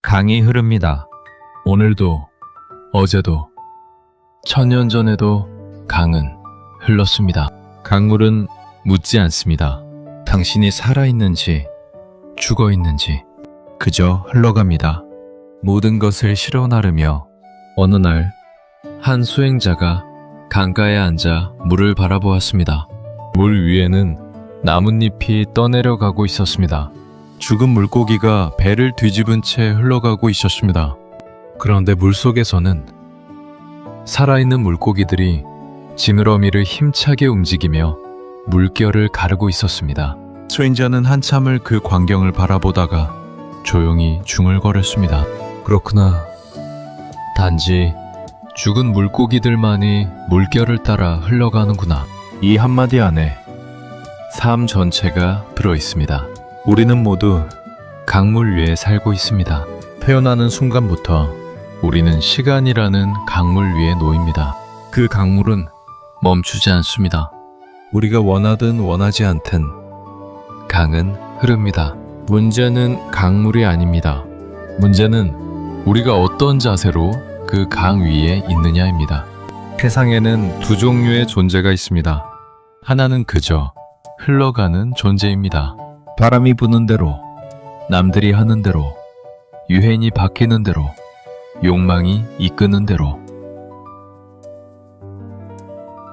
강이 흐릅니다. 오늘도, 어제도, 천년 전에도 강은 흘렀습니다. 강물은 묻지 않습니다. 당신이 살아있는지 죽어있는지 그저 흘러갑니다. 모든 것을 실어 나르며 어느 날 한 수행자가 강가에 앉아 물을 바라보았습니다. 물 위에는 나뭇잎이 떠내려가고 있었습니다. 죽은 물고기가 배를 뒤집은 채 흘러가고 있었습니다. 그런데 물속에서는 살아있는 물고기들이 지느러미를 힘차게 움직이며 물결을 가르고 있었습니다. 수행자는 한참을 그 광경을 바라보다가 조용히 중얼거렸습니다. 그렇구나. 단지 죽은 물고기들만이 물결을 따라 흘러가는구나. 이 한마디 안에 삶 전체가 들어있습니다. 우리는 모두 강물 위에 살고 있습니다. 태어나는 순간부터 우리는 시간이라는 강물 위에 놓입니다. 그 강물은 멈추지 않습니다. 우리가 원하든 원하지 않든 강은 흐릅니다. 문제는 강물이 아닙니다. 문제는 우리가 어떤 자세로 그 강 위에 있느냐입니다. 세상에는 두 종류의 존재가 있습니다. 하나는 그저 흘러가는 존재입니다. 바람이 부는 대로, 남들이 하는 대로, 유행이 바뀌는 대로, 욕망이 이끄는 대로.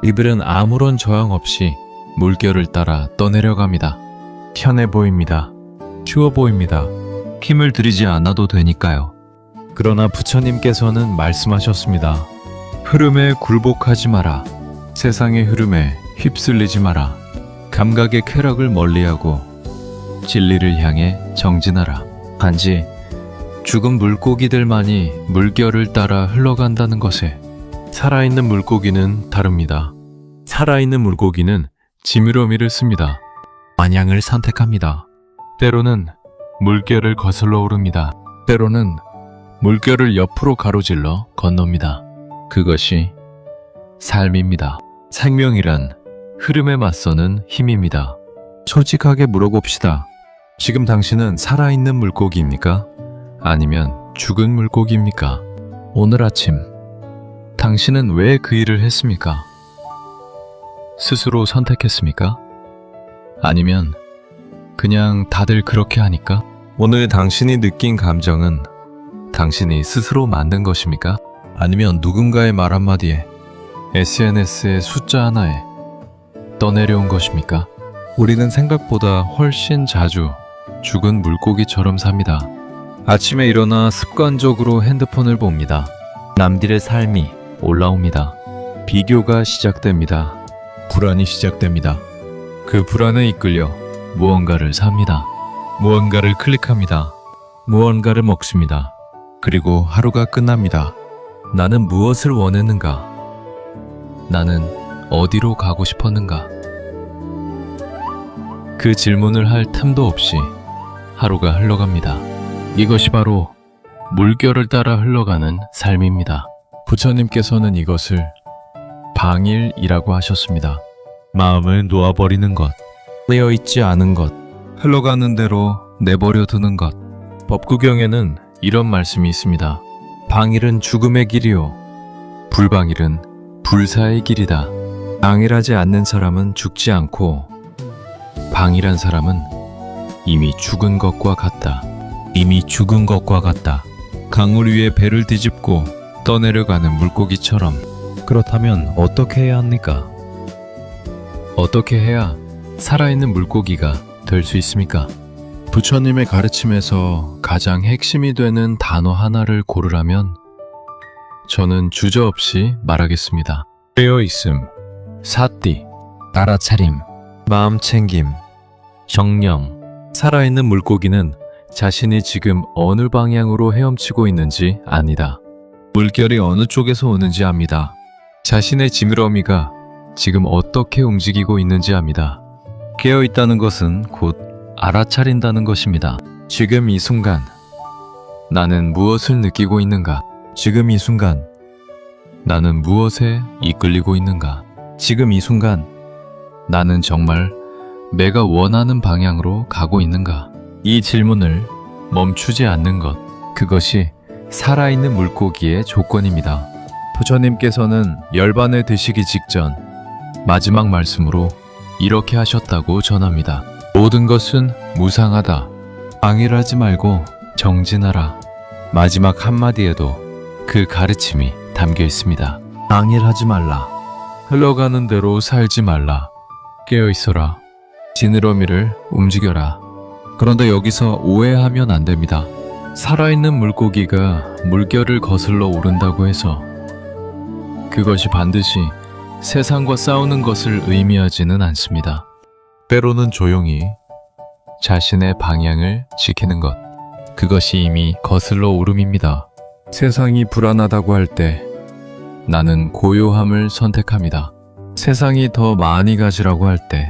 이들은 아무런 저항 없이 물결을 따라 떠내려갑니다. 편해 보입니다. 쉬워 보입니다. 힘을 들이지 않아도 되니까요. 그러나 부처님께서는 말씀하셨습니다. 흐름에 굴복하지 마라. 세상의 흐름에 휩쓸리지 마라. 감각의 쾌락을 멀리하고 진리를 향해 정진하라. 단지 죽은 물고기들만이 물결을 따라 흘러간다는 것에 살아있는 물고기는 다릅니다. 살아있는 물고기는 지느러미를 씁니다. 방향을 선택합니다. 때로는 물결을 거슬러 오릅니다. 때로는 물결을 옆으로 가로질러 건넙니다. 그것이 삶입니다. 생명이란 흐름에 맞서는 힘입니다. 솔직하게 물어봅시다. 지금 당신은 살아있는 물고기입니까? 아니면 죽은 물고기입니까? 오늘 아침 당신은 왜 그 일을 했습니까? 스스로 선택했습니까? 아니면 그냥 다들 그렇게 하니까? 오늘 당신이 느낀 감정은 당신이 스스로 만든 것입니까? 아니면 누군가의 말 한마디에, SNS의 숫자 하나에 떠내려온 것입니까? 우리는 생각보다 훨씬 자주 죽은 물고기처럼 삽니다. 아침에 일어나 습관적으로 핸드폰을 봅니다. 남들의 삶이 올라옵니다. 비교가 시작됩니다. 불안이 시작됩니다. 그 불안에 이끌려 무언가를 삽니다. 무언가를 클릭합니다. 무언가를 먹습니다. 그리고 하루가 끝납니다. 나는 무엇을 원했는가? 나는 어디로 가고 싶었는가? 그 질문을 할 틈도 없이 하루가 흘러갑니다. 이것이 바로 물결을 따라 흘러가는 삶입니다. 부처님께서는 이것을 방일이라고 하셨습니다. 마음을 놓아버리는 것, 쓰여있지 않은 것, 흘러가는 대로 내버려 두는 것. 법구경에는 이런 말씀이 있습니다. 방일은 죽음의 길이요, 불방일은 불사의 길이다. 방일하지 않는 사람은 죽지 않고 방일한 사람은 이미 죽은 것과 같다. 이미 죽은 것과 같다. 강물 위에 배를 뒤집고 떠내려가는 물고기처럼. 그렇다면 어떻게 해야 합니까? 어떻게 해야 살아있는 물고기가 될 수 있습니까? 부처님의 가르침에서 가장 핵심이 되는 단어 하나를 고르라면 저는 주저없이 말하겠습니다. 깨어있음, 사띠, 알아차림, 마음챙김, 정령. 살아있는 물고기는 자신이 지금 어느 방향으로 헤엄치고 있는지 압니다. 물결이 어느 쪽에서 오는지 압니다. 자신의 지느러미가 지금 어떻게 움직이고 있는지 압니다. 깨어있다는 것은 곧 알아차린다는 것입니다. 지금 이 순간 나는 무엇을 느끼고 있는가? 지금 이 순간 나는 무엇에 이끌리고 있는가? 지금 이 순간 나는 정말 내가 원하는 방향으로 가고 있는가? 이 질문을 멈추지 않는 것, 그것이 살아있는 물고기의 조건입니다. 부처님께서는 열반을 드시기 직전 마지막 말씀으로 이렇게 하셨다고 전합니다. 모든 것은 무상하다. 방일하지 말고 정진하라. 마지막 한마디에도 그 가르침이 담겨 있습니다. 방일하지 말라. 흘러가는 대로 살지 말라. 깨어 있어라. 지느러미를 움직여라. 그런데 여기서 오해하면 안 됩니다. 살아있는 물고기가 물결을 거슬러 오른다고 해서 그것이 반드시 세상과 싸우는 것을 의미하지는 않습니다. 때로는 조용히 자신의 방향을 지키는 것, 그것이 이미 거슬러 오름입니다. 세상이 불안하다고 할 때 나는 고요함을 선택합니다. 세상이 더 많이 가지라고 할 때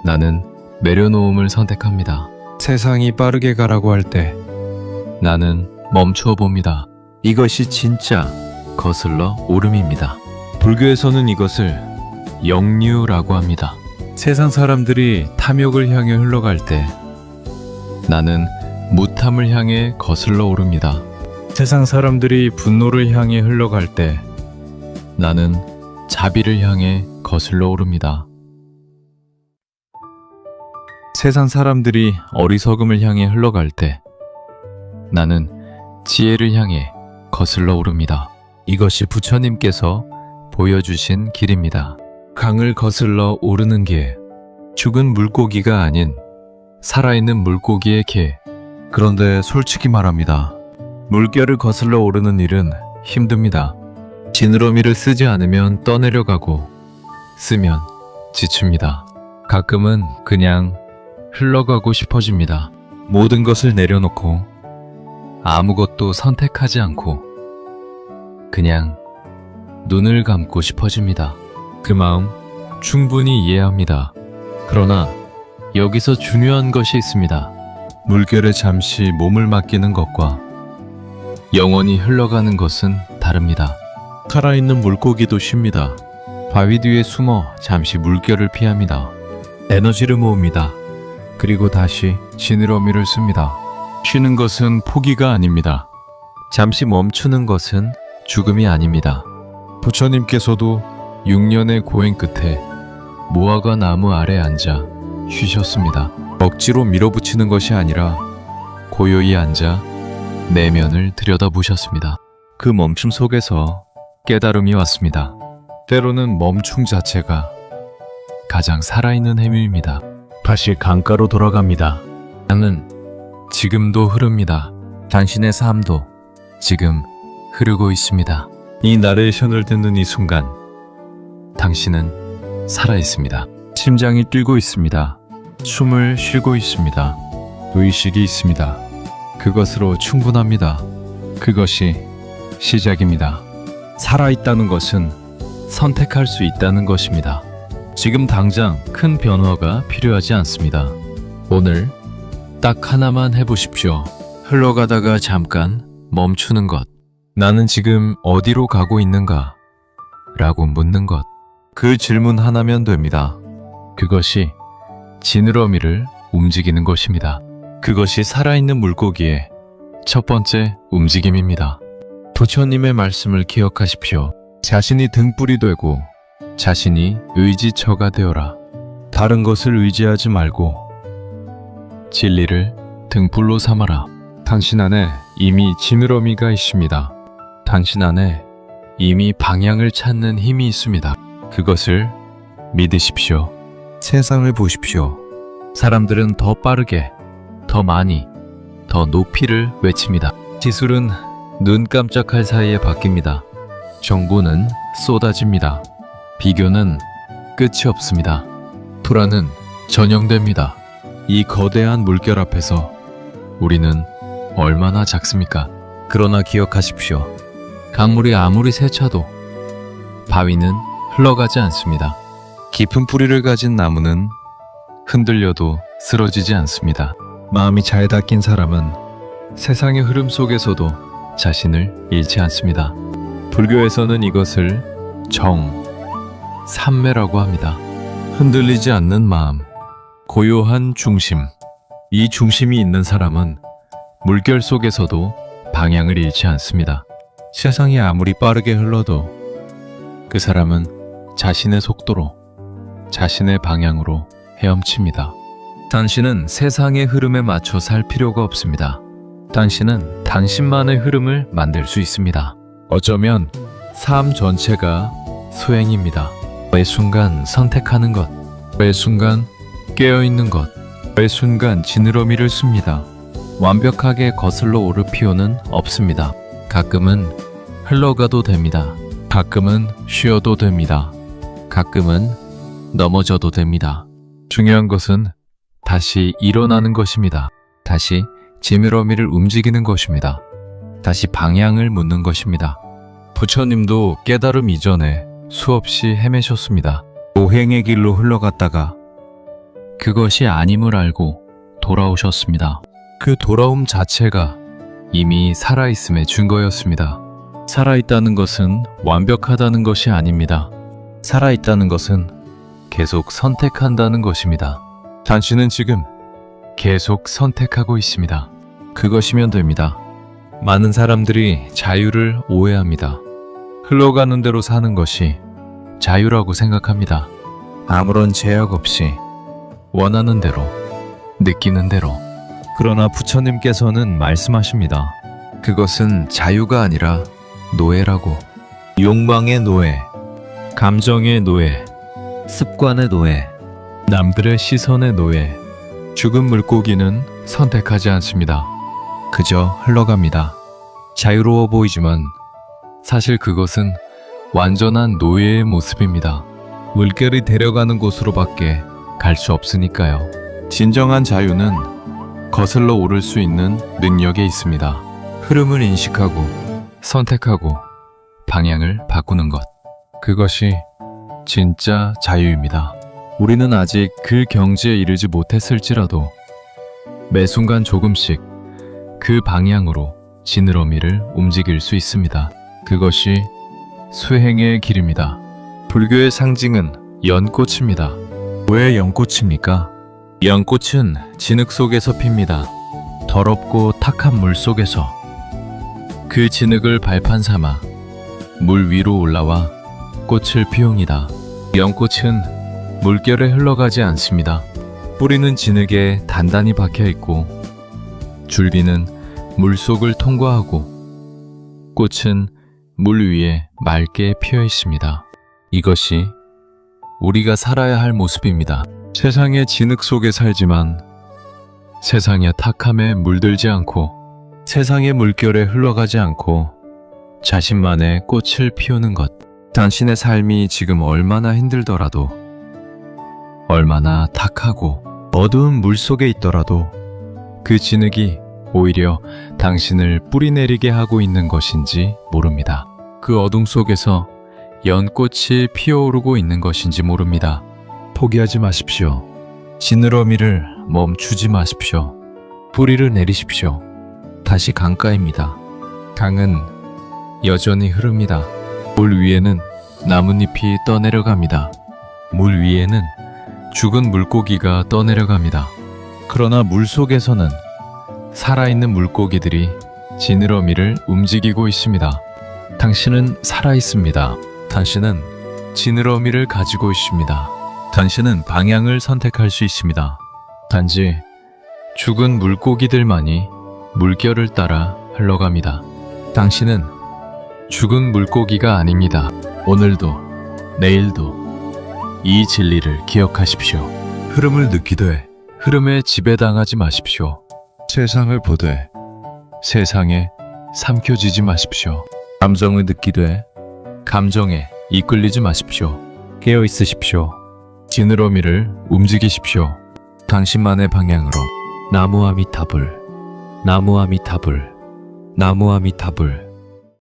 나는 내려놓음을 선택합니다. 세상이 빠르게 가라고 할 때 나는 멈추어 봅니다. 이것이 진짜 거슬러 오름입니다. 불교에서는 이것을 역류라고 합니다. 세상 사람들이 탐욕을 향해 흘러갈 때 나는 무탐을 향해 거슬러 오릅니다. 세상 사람들이 분노를 향해 흘러갈 때 나는 자비를 향해 거슬러 오릅니다. 세상 사람들이 어리석음을 향해 흘러갈 때 나는 지혜를 향해 거슬러 오릅니다. 이것이 부처님께서 보여주신 길입니다. 강을 거슬러 오르는 길, 죽은 물고기가 아닌 살아있는 물고기의 길. 그런데 솔직히 말합니다. 물결을 거슬러 오르는 일은 힘듭니다. 지느러미를 쓰지 않으면 떠내려가고 쓰면 지칩니다. 가끔은 그냥 흘러가고 싶어집니다. 모든 것을 내려놓고 아무것도 선택하지 않고 그냥 눈을 감고 싶어집니다. 그 마음 충분히 이해합니다. 그러나 여기서 중요한 것이 있습니다. 물결에 잠시 몸을 맡기는 것과 영원히 흘러가는 것은 다릅니다. 살아있는 물고기도 쉽니다. 바위 뒤에 숨어 잠시 물결을 피합니다. 에너지를 모읍니다. 그리고 다시 지느러미를 씁니다. 쉬는 것은 포기가 아닙니다. 잠시 멈추는 것은 죽음이 아닙니다. 부처님께서도 6년의 고행 끝에 무화과 나무 아래 앉아 쉬셨습니다. 억지로 밀어붙이는 것이 아니라 고요히 앉아 내면을 들여다보셨습니다. 그 멈춤 속에서 깨달음이 왔습니다. 때로는 멈춤 자체가 가장 살아있는 행위입니다. 다시 강가로 돌아갑니다. 나는 지금도 흐릅니다. 당신의 삶도 지금 흐르고 있습니다. 이 나레이션을 듣는 이 순간 당신은 살아있습니다. 심장이 뛰고 있습니다. 숨을 쉬고 있습니다. 의식이 있습니다. 그것으로 충분합니다. 그것이 시작입니다. 살아있다는 것은 선택할 수 있다는 것입니다. 지금 당장 큰 변화가 필요하지 않습니다. 오늘 딱 하나만 해보십시오. 흘러가다가 잠깐 멈추는 것. 나는 지금 어디로 가고 있는가? 라고 묻는 것. 그 질문 하나면 됩니다. 그것이 지느러미를 움직이는 것입니다. 그것이 살아있는 물고기의 첫 번째 움직임입니다. 부처님의 말씀을 기억하십시오. 자신이 등불이 되고 자신이 의지처가 되어라. 다른 것을 의지하지 말고 진리를 등불로 삼아라. 당신 안에 이미 지느러미가 있습니다. 당신 안에 이미 방향을 찾는 힘이 있습니다. 그것을 믿으십시오. 세상을 보십시오. 사람들은 더 빠르게, 더 많이, 더 높이를 외칩니다. 기술은 눈 깜짝할 사이에 바뀝니다. 정보는 쏟아집니다. 비교는 끝이 없습니다. 불안은 전형됩니다. 이 거대한 물결 앞에서 우리는 얼마나 작습니까? 그러나 기억하십시오. 강물이 아무리 세차도 바위는 흘러가지 않습니다. 깊은 뿌리를 가진 나무는 흔들려도 쓰러지지 않습니다. 마음이 잘 닦인 사람은 세상의 흐름 속에서도 자신을 잃지 않습니다. 불교에서는 이것을 삼매라고 합니다. 흔들리지 않는 마음, 고요한 중심. 이 중심이 있는 사람은 물결 속에서도 방향을 잃지 않습니다. 세상이 아무리 빠르게 흘러도 그 사람은 자신의 속도로, 자신의 방향으로 헤엄칩니다. 당신은 세상의 흐름에 맞춰 살 필요가 없습니다. 당신은 당신만의 흐름을 만들 수 있습니다. 어쩌면 삶 전체가 수행입니다. 매 순간 선택하는 것, 매 순간 깨어있는 것, 매 순간 지느러미를 씁니다. 완벽하게 거슬러 오를 필요는 없습니다. 가끔은 흘러가도 됩니다. 가끔은 쉬어도 됩니다. 가끔은 넘어져도 됩니다. 중요한 것은 다시 일어나는 것입니다. 다시 지느러미를 움직이는 것입니다. 다시 방향을 묻는 것입니다. 부처님도 깨달음 이전에 수없이 헤매셨습니다. 오행의 길로 흘러갔다가 그것이 아님을 알고 돌아오셨습니다. 그 돌아옴 자체가 이미 살아있음의 증거였습니다. 살아있다는 것은 완벽하다는 것이 아닙니다. 살아있다는 것은 계속 선택한다는 것입니다. 당신은 지금 계속 선택하고 있습니다. 그것이면 됩니다. 많은 사람들이 자유를 오해합니다. 흘러가는 대로 사는 것이 자유라고 생각합니다. 아무런 제약 없이 원하는 대로, 느끼는 대로. 그러나 부처님께서는 말씀하십니다. 그것은 자유가 아니라 노예라고. 욕망의 노예, 감정의 노예, 습관의 노예, 남들의 시선의 노예. 죽은 물고기는 선택하지 않습니다. 그저 흘러갑니다. 자유로워 보이지만 사실 그것은 완전한 노예의 모습입니다. 물결이 데려가는 곳으로밖에 갈 수 없으니까요. 진정한 자유는 거슬러 오를 수 있는 능력에 있습니다. 흐름을 인식하고 선택하고 방향을 바꾸는 것. 그것이 진짜 자유입니다. 우리는 아직 그 경지에 이르지 못했을지라도 매 순간 조금씩 그 방향으로 지느러미를 움직일 수 있습니다. 그것이 수행의 길입니다. 불교의 상징은 연꽃입니다. 왜 연꽃입니까? 연꽃은 진흙 속에서 핍니다. 더럽고 탁한 물 속에서. 그 진흙을 발판 삼아 물 위로 올라와 꽃을 피웁니다. 연꽃은 물결에 흘러가지 않습니다. 뿌리는 진흙에 단단히 박혀 있고 줄기는 물속을 통과하고 꽃은 물 위에 맑게 피어 있습니다. 이것이 우리가 살아야 할 모습입니다. 세상의 진흙 속에 살지만 세상의 탁함에 물들지 않고 세상의 물결에 흘러가지 않고 자신만의 꽃을 피우는 것. 당신의 삶이 지금 얼마나 힘들더라도, 얼마나 탁하고 어두운 물 속에 있더라도 그 진흙이 오히려 당신을 뿌리내리게 하고 있는 것인지 모릅니다. 그 어둠 속에서 연꽃이 피어오르고 있는 것인지 모릅니다. 포기하지 마십시오. 지느러미를 멈추지 마십시오. 뿌리를 내리십시오. 다시 강가입니다. 강은 여전히 흐릅니다. 물 위에는 나뭇잎이 떠내려갑니다. 물 위에는 죽은 물고기가 떠내려갑니다. 그러나 물 속에서는 살아있는 물고기들이 지느러미를 움직이고 있습니다. 당신은 살아있습니다. 당신은 지느러미를 가지고 있습니다. 당신은 방향을 선택할 수 있습니다. 단지 죽은 물고기들만이 물결을 따라 흘러갑니다. 당신은 죽은 물고기가 아닙니다. 오늘도 내일도 이 진리를 기억하십시오. 흐름을 느끼되 흐름에 지배당하지 마십시오. 세상을 보되 세상에 삼켜지지 마십시오. 감정을 느끼되 감정에 이끌리지 마십시오. 깨어 있으십시오. 지느러미를 움직이십시오. 당신만의 방향으로. 나무아미타불, 나무아미타불, 나무아미타불.